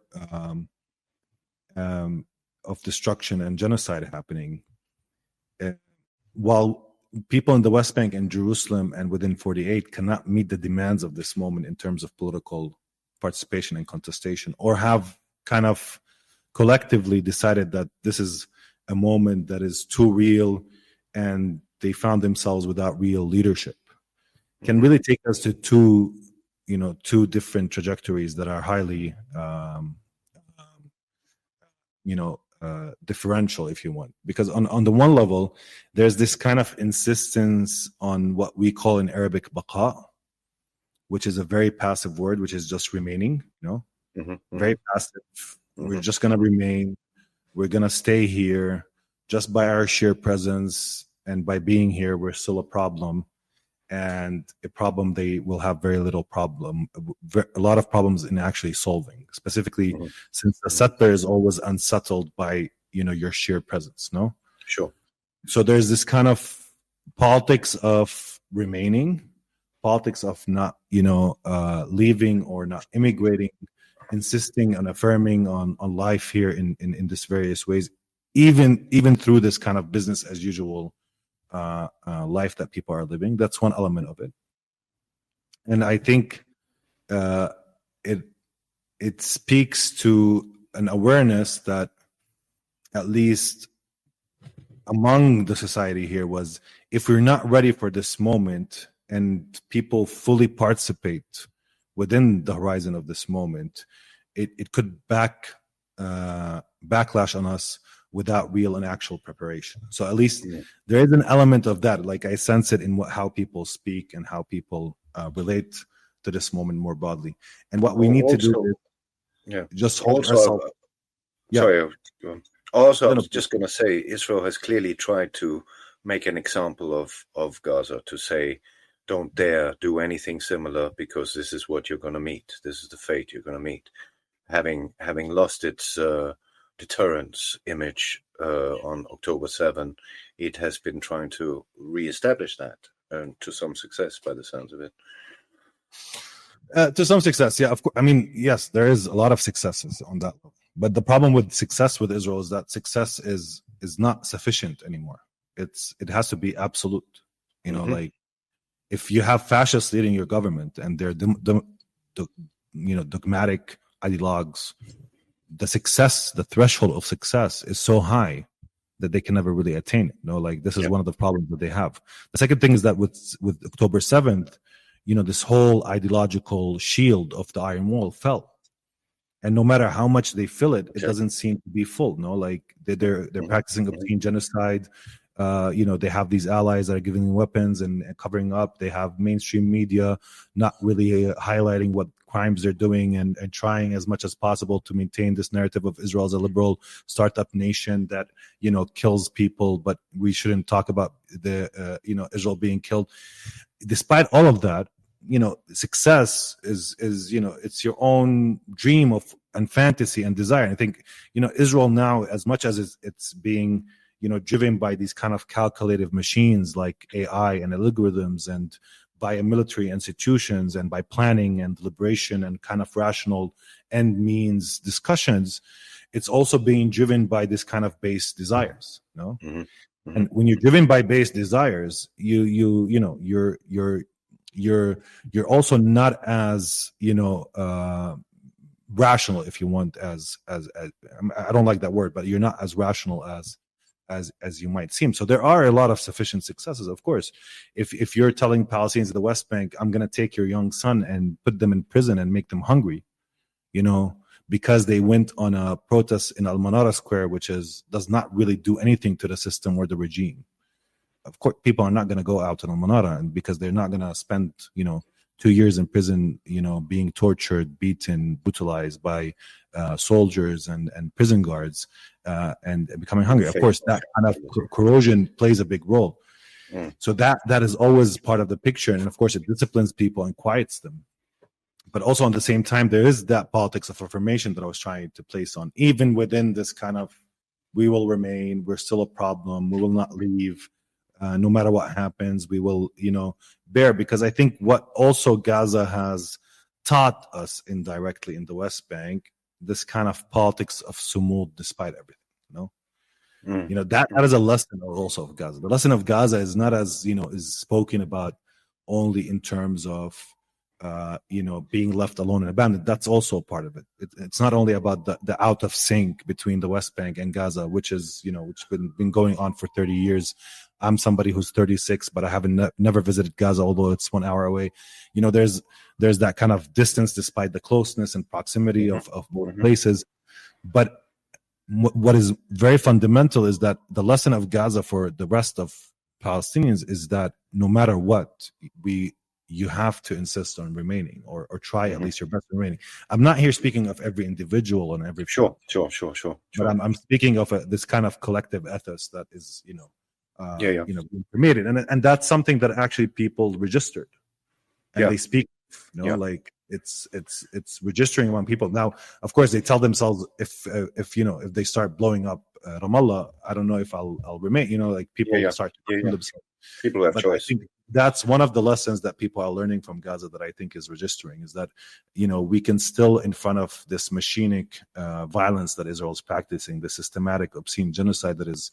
of destruction and genocide happening, while people in the West Bank and Jerusalem and within 48 cannot meet the demands of this moment in terms of political participation and contestation, or have kind of collectively decided that this is a moment that is too real and they found themselves without real leadership, can really take us to two different trajectories that are highly differential, if you want. Because on the one level, there's this kind of insistence on what we call in Arabic baqa, which is a very passive word, which is just remaining, very passive. We're just going to remain. We're going to stay here. just by our sheer presence and by being here, we're still a problem, and a problem they will have a lot of problems in actually solving, specifically since the settler is always unsettled by, your sheer presence, no? Sure. So there's this kind of politics of remaining, politics of not, leaving or not immigrating, insisting on affirming on life here in this various ways, even through this kind of business as usual life that people are living. That's one element of it. And I think it speaks to an awareness that at least among the society here was, if we're not ready for this moment and people fully participate within the horizon of this moment, it could backlash on us without real and actual preparation. So at least there is an element of that. Like, I sense it in how people speak and how people relate to this moment more broadly. And what we need to do is just hold ourselves. Sorry. Also, I was just going to say, Israel has clearly tried to make an example of Gaza, to say, don't dare do anything similar, because this is what you're going to meet. This is the fate you're going to meet. Having lost its deterrence image on October 7, it has been trying to reestablish that, and to some success by the sounds of it. To some success, yeah, of course. I mean, yes, there is a lot of successes on that level. But the problem with success with Israel is that success is not sufficient anymore. It has to be absolute. Like, if you have fascists leading your government and they're dogmatic ideologues, the threshold of success is so high that they can never really attain it. Like, this is one of the problems that they have. The second thing is that with October 7th, this whole ideological shield of the Iron Wall fell. And no matter how much they fill it, it doesn't seem to be full. Like, they're practicing obscene genocide. They have these allies that are giving them weapons and covering up. They have mainstream media not really highlighting what crimes they're doing and trying as much as possible to maintain this narrative of Israel as a liberal startup nation that, kills people, but we shouldn't talk about Israel being killed. Despite all of that, success is it's your own dream and fantasy and desire. And I think, Israel now, as much as it's being, driven by these kind of calculative machines like AI and algorithms, and by military institutions, and by planning and deliberation and kind of rational end means discussions, it's also being driven by this kind of base desires. And when you're driven by base desires, you're also not as rational, if you want, as I don't like that word, but you're not as rational as you might seem. So there are a lot of sufficient successes, of course. If you're telling Palestinians at the West Bank, I'm going to take your young son and put them in prison and make them hungry, because they went on a protest in Al-Manara Square, which does not really do anything to the system or the regime. Of course, people are not going to go out to Al-Manara, and because they're not going to spend, 2 years in prison, being tortured, beaten, brutalized by soldiers and prison guards, and becoming hungry. Of course, that kind of corrosion plays a big role. So that is always part of the picture, and of course, it disciplines people and quiets them. But also, at the same time, there is that politics of affirmation that I was trying to place on, even within this kind of, we will remain, we're still a problem, we will not leave. No matter what happens, we will, bear. Because I think what also Gaza has taught us indirectly in the West Bank, this kind of politics of sumud despite everything. That is a lesson also of Gaza. The lesson of Gaza is not as, is spoken about only in terms of, being left alone and abandoned. That's also a part of it. It's not only about the out of sync between the West Bank and Gaza, which is, which been going on for 30 years. I'm somebody who's 36, but I haven't never visited Gaza, although it's 1 hour away. There's that kind of distance despite the closeness and proximity of both places. But what is very fundamental is that the lesson of Gaza for the rest of Palestinians is that no matter what, you have to insist on remaining, or try at least your best remaining. I'm not here speaking of every individual and every Sure. but I'm speaking of this kind of collective ethos that is, being permitted, and that's something that actually people registered, and they speak, like it's registering among people. Now, of course, they tell themselves if they start blowing up Ramallah, I don't know if I'll remain. Like people start to themselves. People have choice. I think that's one of the lessons that people are learning from Gaza that I think is registering, is that, we can still, in front of this machinic violence that Israel is practicing, the systematic, obscene genocide that is,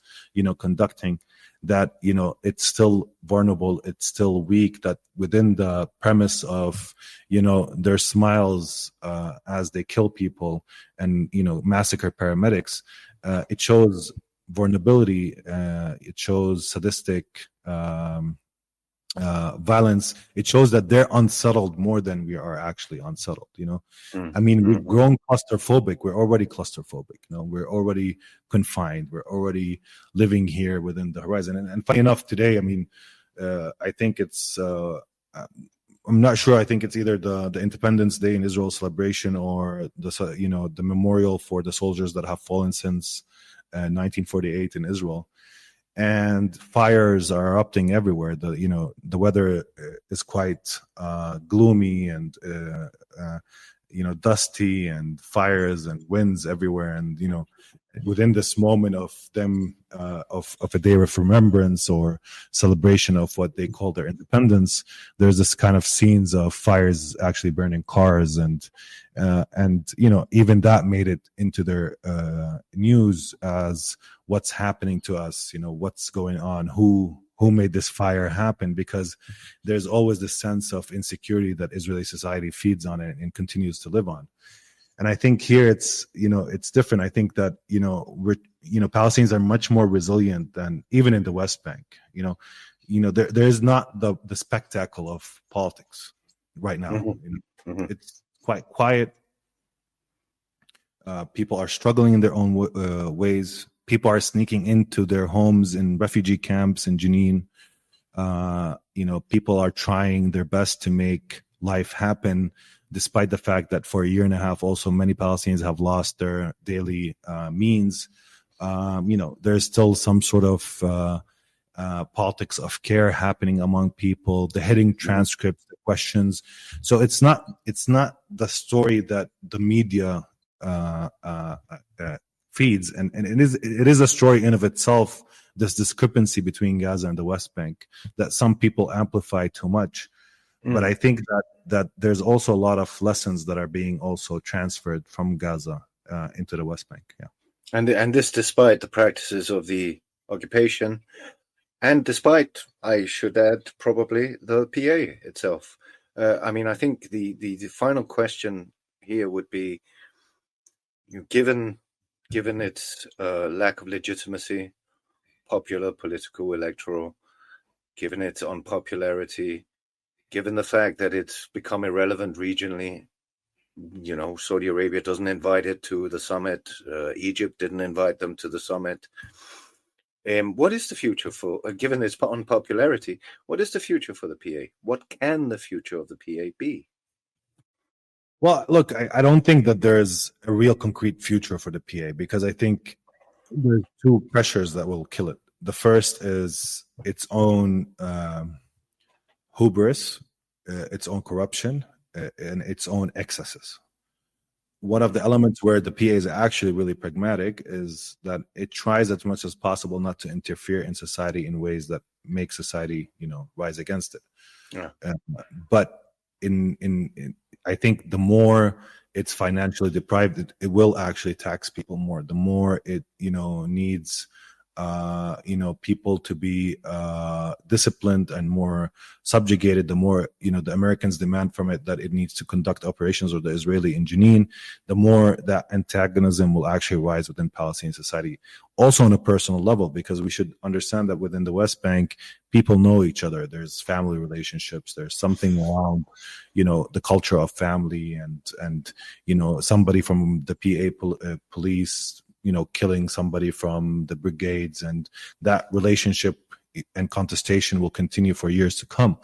conducting, that, it's still vulnerable, it's still weak, that within the premise of, their smiles as they kill people and, massacre paramedics, it shows vulnerability, it shows sadistic violence. It shows that they're unsettled more than we are actually unsettled. I mean, we've grown claustrophobic. We're already claustrophobic. We're already confined. We're already living here within the horizon. And funny enough, today, I mean, I think it's I'm not sure. I think it's either the Independence Day in Israel celebration, or the memorial for the soldiers that have fallen since 1948 in Israel. And fires are erupting everywhere. The weather is quite gloomy and dusty, and fires and winds everywhere. And within this moment of them of a day of remembrance or celebration of what they call their independence, there's this kind of scenes of fires actually burning cars, and even that made it into their news as what's happening to us, what's going on, who made this fire happen, because there's always this sense of insecurity that Israeli society feeds on it and continues to live on. And I think here it's different. I think that, Palestinians are much more resilient than even in the West Bank. There's not the spectacle of politics right now. It's quite quiet. People are struggling in their own ways. People are sneaking into their homes in refugee camps in Jenin. People are trying their best to make life happen, despite the fact that for a year and a half, also many Palestinians have lost their daily means. There's still some sort of politics of care happening among people, the hidden transcripts, the questions. So it's not the story that the media feeds, and it is a story in of itself, this discrepancy between Gaza and the West Bank that some people amplify too much. But I think that there's also a lot of lessons that are being also transferred from Gaza into the West Bank. Yeah, and this despite the practices of the occupation, and despite, I should add, probably the PA itself. I mean, I think the final question here would be, given its lack of legitimacy, popular, political, electoral, given its unpopularity, given the fact that it's become irrelevant regionally, Saudi Arabia doesn't invite it to the summit, Egypt didn't invite them to the summit. What is the future for, given its unpopularity, what is the future for the PA? What can the future of the PA be? Well, look, I don't think that there's a real concrete future for the PA, because I think there's two pressures that will kill it. The first is its own hubris, its own corruption, and its own excesses. One of the elements where the PA is actually really pragmatic is that it tries as much as possible not to interfere in society in ways that make society, rise against it. Yeah. But I think the more it's financially deprived, it will actually tax people more. The more it, needs, people to be disciplined and more subjugated, the more, the Americans demand from it that it needs to conduct operations, or the Israeli in Jenin, the more that antagonism will actually rise within Palestinian society. Also on a personal level, because we should understand that within the West Bank, people know each other. There's family relationships. There's something around, the culture of family, and somebody from the PA police, killing somebody from the brigades, and that relationship and contestation will continue for years to come.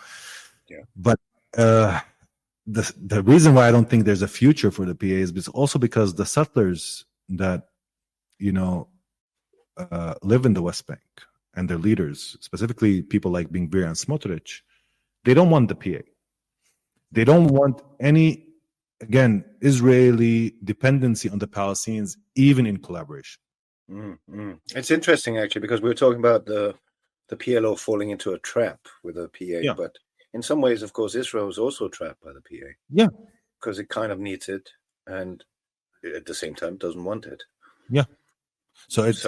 Yeah. But the reason why I don't think there's a future for the PA is also because the settlers that live in the West Bank and their leaders, specifically people like Ben Gvir and Smotrich, they don't want the PA. They don't want any, again, Israeli dependency on the Palestinians, even in collaboration. It's interesting, actually, because we were talking about the PLO falling into a trap with the PA, but in some ways, of course, Israel is also trapped by the PA. Yeah. Because it kind of needs it and at the same time doesn't want it. Yeah. So it's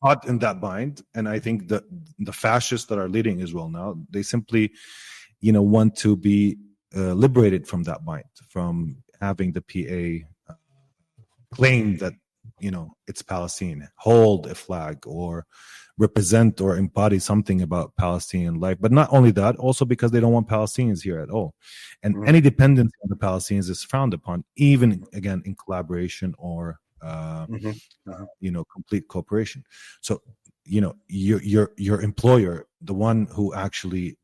hot in that bind. And I think that the fascists that are leading Israel now, they simply, want to be liberated from that bind, from having the PA claim that, it's Palestine, hold a flag or represent or embody something about Palestinian life. But not only that, also because they don't want Palestinians here at all. And any dependency on the Palestinians is frowned upon, even, again, in collaboration or complete cooperation. So, your employer, the one who actually,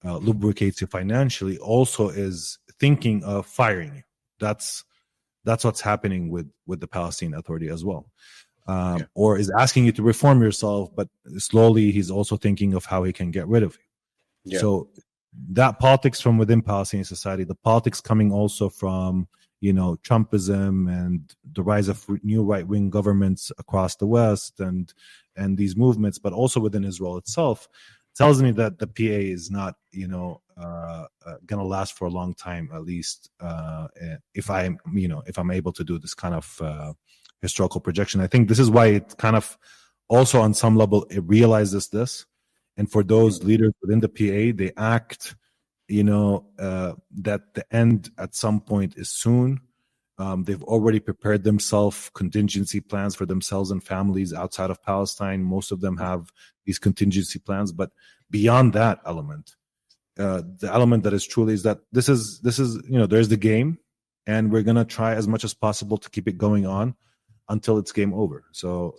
lubricates you financially, also is thinking of firing you. That's what's happening with the Palestinian Authority as well. Or is asking you to reform yourself, but slowly he's also thinking of how he can get rid of you. So that politics from within Palestinian society, the politics coming also from Trumpism and the rise of new right-wing governments across the West and these movements, but also within Israel itself, tells me that the PA is not, going to last for a long time, at least if I'm able to do this kind of historical projection. I think this is why it kind of also on some level it realizes this. And for those leaders within the PA, they act that the end at some point is soon. They've already prepared themselves, contingency plans for themselves and families outside of Palestine. Most of them have these contingency plans. But beyond that element, the element that is truly is that this is there's the game, and we're going to try as much as possible to keep it going on until it's game over. So,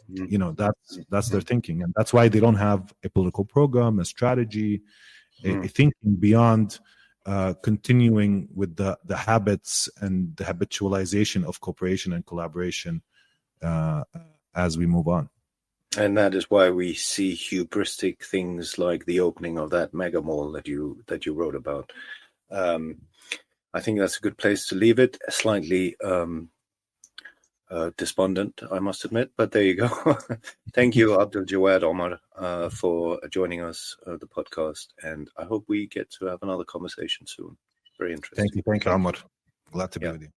that's their thinking. And that's why they don't have a political program, a strategy, a thinking beyond continuing with the habits and the habitualization of cooperation and collaboration as we move on. And that is why we see hubristic things like the opening of that mega mall that you wrote about. I think that's a good place to leave it. Slightly despondent, I must admit, but there you go. Thank you, Abdaljawad Omar, for joining us the podcast, and I hope we get to have another conversation soon. Very interesting. Thank you, Omar. Glad to be with you.